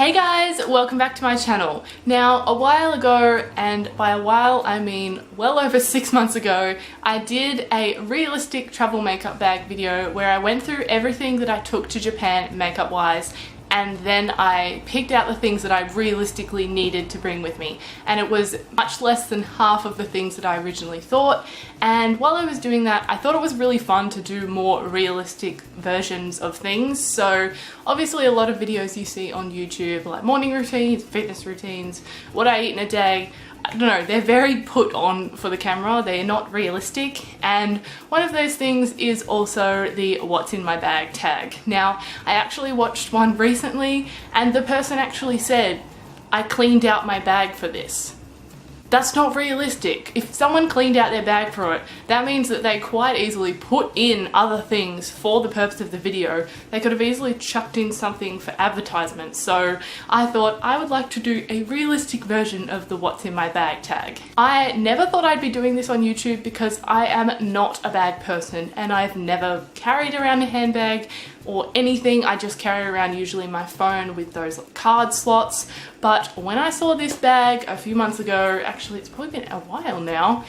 Hey guys, welcome back to my channel. Now, a while ago, and by a while I mean well over 6 months ago, I did a realistic travel makeup bag video where I went through everything that I took to Japan makeup wise, and then I picked out the things that I realistically needed to bring with me. And it was much less than half of the things that I originally thought. And while I was doing that, I thought it was really fun to do more realistic versions of things. So obviously a lot of videos you see on YouTube, like morning routines, fitness routines, what I eat in a day, I don't know, they're very put on for the camera, they're not realistic, and one of those things is also the what's in my bag tag. Now, I actually watched one recently and the person actually said, I cleaned out my bag for this. That's not realistic. If someone cleaned out their bag for it, that means that they quite easily put in other things for the purpose of the video. They could have easily chucked in something for advertisement. So I thought I would like to do a realistic version of the what's in my bag tag. I never thought I'd be doing this on YouTube because I am not a bag person and I've never carried around a handbag or anything. I just carry around usually my phone with those card slots. But when I saw this bag a few months ago, actually it's probably been a while now,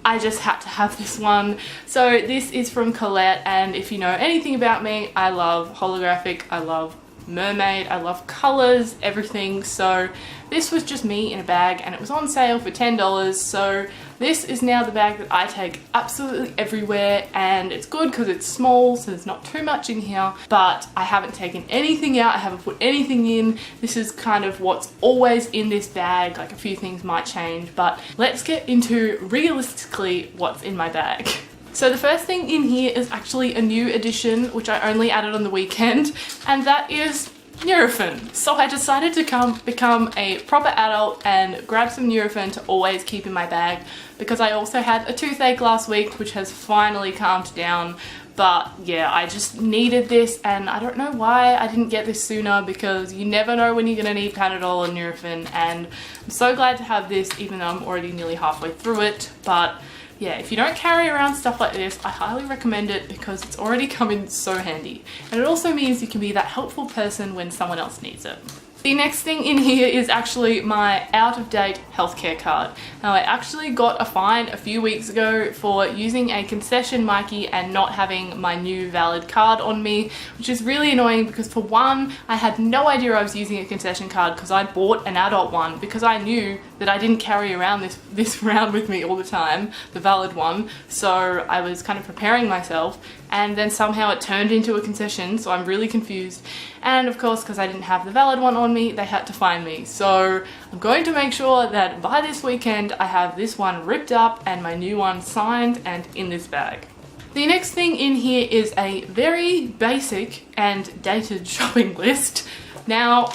I just had to have this one. So this is from Colette, and if you know anything about me, I love holographic, I love mermaid, I love colors, everything. So this was just me in a bag and it was on sale for $10. So this is now the bag that I take absolutely everywhere, and it's good because it's small, so there's not too much in here, but I haven't taken anything out, I haven't put anything in. This is kind of what's always in this bag. Like, a few things might change, but let's get into realistically what's in my bag. So the first thing in here is actually a new addition, which I only added on the weekend, and that is Nurofen. So I decided to become a proper adult and grab some Nurofen to always keep in my bag, because I also had a toothache last week, which has finally calmed down. But yeah, I just needed this, and I don't know why I didn't get this sooner, because you never know when you're gonna need Panadol or Nurofen, and I'm so glad to have this even though I'm already nearly halfway through it. But yeah, if you don't carry around stuff like this, I highly recommend it because it's already come in so handy. And it also means you can be that helpful person when someone else needs it. The next thing in here is actually my out-of-date healthcare card. Now, I actually got a fine a few weeks ago for using a concession Mikey and not having my new valid card on me, which is really annoying because, for one, I had no idea I was using a concession card because I bought an adult one because I knew that I didn't carry around this around with me all the time, the valid one. So I was kind of preparing myself, and then somehow it turned into a concession, so I'm really confused. And of course, because I didn't have the valid one on me, they had to fine me. So I'm going to make sure that by this weekend I have this one ripped up and my new one signed and in this bag. The next thing in here is a very basic and dated shopping list. Now,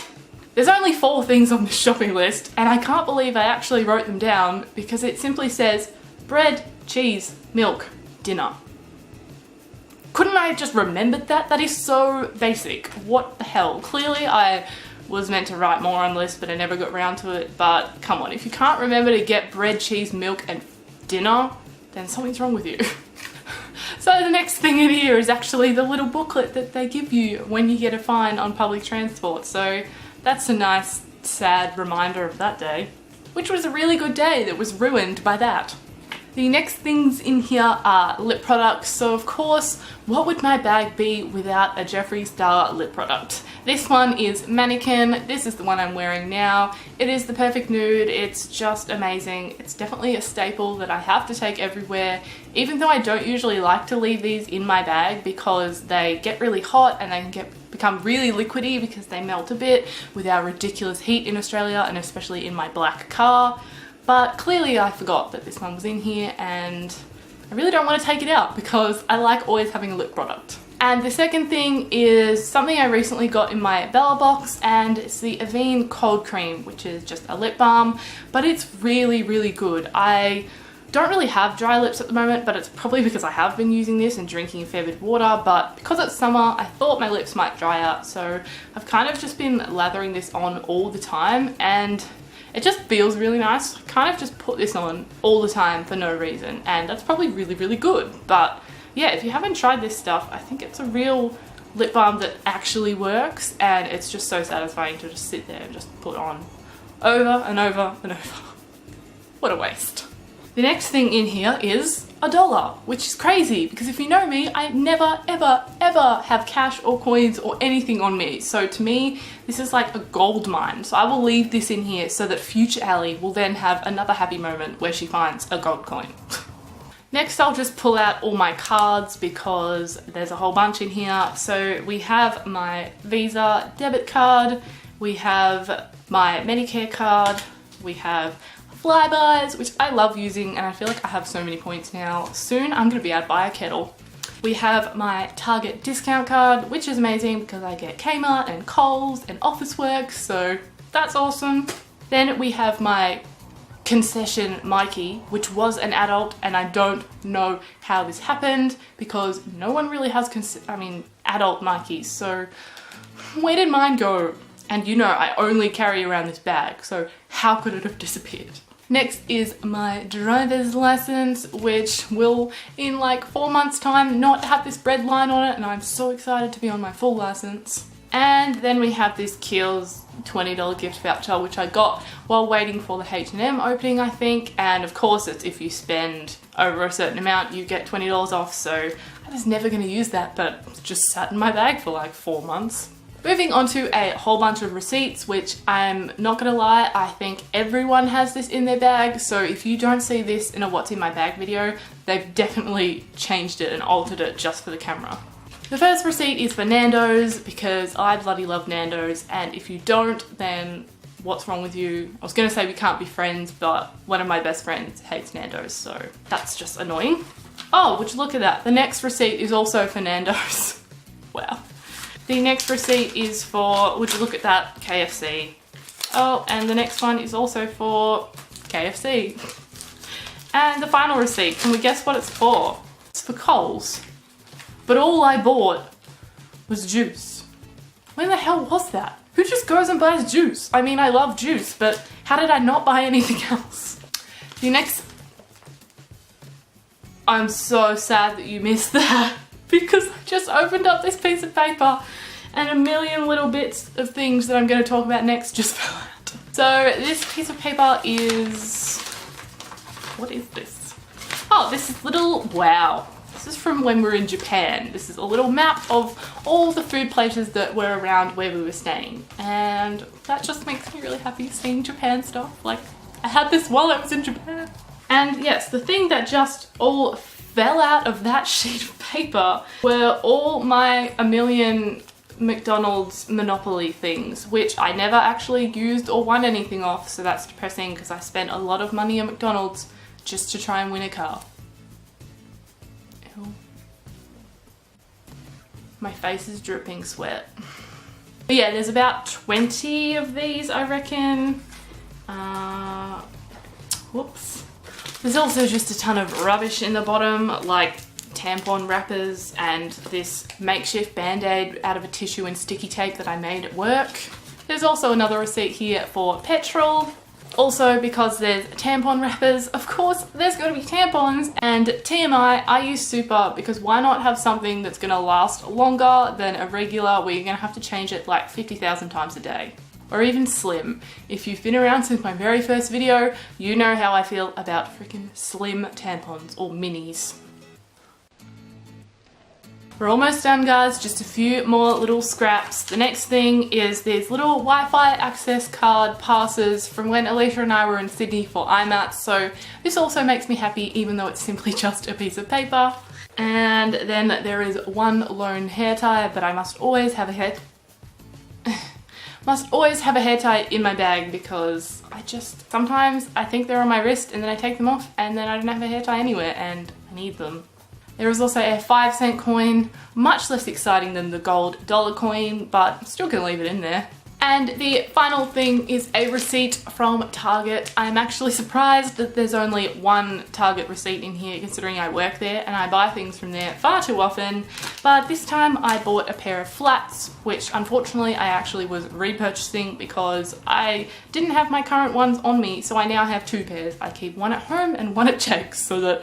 there's only 4 things on this shopping list, and I can't believe I actually wrote them down because it simply says bread, cheese, milk, dinner. Couldn't I have just remembered that? That is so basic. What the hell? Clearly I was meant to write more on the list, but I never got around to it. But come on, if you can't remember to get bread, cheese, milk, and dinner, then something's wrong with you. So the next thing in here is actually the little booklet that they give you when you get a fine on public transport. So that's a nice, sad reminder of that day, which was a really good day that was ruined by that. The next things in here are lip products. So of course, what would my bag be without a Jeffree Star lip product? This one is Mannequin. This is the one I'm wearing now. It is the perfect nude. It's just amazing. It's definitely a staple that I have to take everywhere, even though I don't usually like to leave these in my bag because they get really hot and they can become really liquidy because they melt a bit with our ridiculous heat in Australia, and especially in my black car. But clearly I forgot that this one was in here, and I really don't want to take it out because I like always having a lip product. And the second thing is something I recently got in my Bella box, and it's the Avene Cold Cream, which is just a lip balm, but it's really, really good. I don't really have dry lips at the moment, but it's probably because I have been using this and drinking a fair bit of water. But because it's summer, I thought my lips might dry out, so I've kind of just been lathering this on all the time, and it just feels really nice. I kind of just put this on all the time for no reason, and that's probably really, really good. But yeah, if you haven't tried this stuff, I think it's a real lip balm that actually works, and it's just so satisfying to just sit there and just put on over and over and over. What a waste. The next thing in here is $1, which is crazy because if you know me, I never ever ever have cash or coins or anything on me. So to me, this is like a gold mine. So I will leave this in here so that future Allie will then have another happy moment where she finds a gold coin. Next, I'll just pull out all my cards because there's a whole bunch in here. So we have my Visa debit card, we have my Medicare card, we have Flybuys, which I love using and I feel like I have so many points now. Soon I'm going to be able to buy a kettle. We have my Target discount card, which is amazing because I get Kmart and Kohl's and Officeworks, so that's awesome. Then we have my concession Mikey, which was an adult, and I don't know how this happened because no one really has adult Nikes, so where did mine go? And you know I only carry around this bag, so how could it have disappeared? Next is my driver's license, which will in like 4 months time not have this red line on it, and I'm so excited to be on my full license. And then we have this Kiehl's $20 gift voucher, which I got while waiting for the H&M opening, I think. And of course, it's if you spend over a certain amount, you get $20 off. So I was never going to use that, but it just sat in my bag for like 4 months. Moving on to a whole bunch of receipts, which I'm not gonna lie, I think everyone has this in their bag. So if you don't see this in a what's in my bag video, they've definitely changed it and altered it just for the camera. The first receipt is for Nando's because I bloody love Nando's, and if you don't, then what's wrong with you? I was gonna say we can't be friends, but one of my best friends hates Nando's, so that's just annoying. Oh, would you look at that? The next receipt is also for Nando's. Wow. The next receipt is for, would you look at that, KFC. Oh, and the next one is also for KFC. And the final receipt, can we guess what it's for? It's for Kohl's. But all I bought was juice. When the hell was that? Who just goes and buys juice? I mean, I love juice, but how did I not buy anything else? The next... I'm so sad that you missed that. Because I just opened up this piece of paper and a million little bits of things that I'm going to talk about next just fell out. So this piece of paper is... what is this? Oh, this is little... wow. This is from when we were in Japan. This is a little map of all the food places that were around where we were staying. And that just makes me really happy seeing Japan stuff. Like, I had this while I was in Japan. And yes, the thing that just all fell out of that sheet of paper were all my a million McDonald's Monopoly things, which I never actually used or won anything off, so that's depressing because I spent a lot of money at McDonald's just to try and win a car. Ew. My face is dripping sweat. But yeah, there's about 20 of these, I reckon. Whoops. There's also just a ton of rubbish in the bottom, like tampon wrappers and this makeshift band-aid out of a tissue and sticky tape that I made at work. There's also another receipt here for petrol. Also, because there's tampon wrappers, of course there's going to be tampons. And TMI, I use Super because why not have something that's going to last longer than a regular where you're going to have to change it like 50,000 times a day. Or even Slim. If you've been around since my very first video, you know how I feel about freaking Slim tampons or minis. We're almost done, guys, just a few more little scraps. The next thing is these little Wi-Fi access card passes from when Alicia and I were in Sydney for IMATs, so this also makes me happy even though it's simply just a piece of paper. And then there is one lone hair tie, but I must always have a hair tie in my bag because sometimes I think they're on my wrist and then I take them off and then I don't have a hair tie anywhere and I need them. There is also a 5-cent coin, much less exciting than the gold dollar coin, but I'm still gonna leave it in there. And the final thing is a receipt from Target. I'm actually surprised that there's only one Target receipt in here considering I work there and I buy things from there far too often. But this time I bought a pair of flats, which unfortunately I actually was repurchasing because I didn't have my current ones on me, so I now have 2 pairs. I keep one at home and one at Jake's so that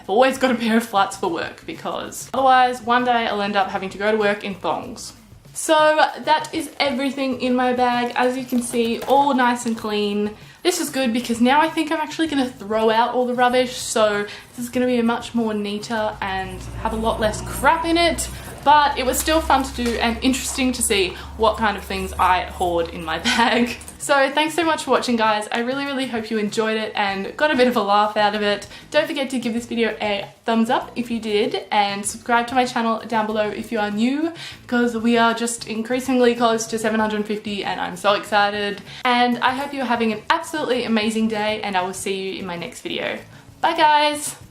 I've always got a pair of flats for work because otherwise one day I'll end up having to go to work in thongs. So that is everything in my bag. As you can see, all nice and clean. This is good because now I think I'm actually going to throw out all the rubbish, so this is going to be much more neater and have a lot less crap in it. But it was still fun to do and interesting to see what kind of things I hoard in my bag. So thanks so much for watching, guys. I really hope you enjoyed it and got a bit of a laugh out of it. Don't forget to give this video a thumbs up if you did, and subscribe to my channel down below if you are new, because we are just increasingly close to 750 and I'm so excited. And I hope you're having an absolutely amazing day, and I will see you in my next video. Bye guys!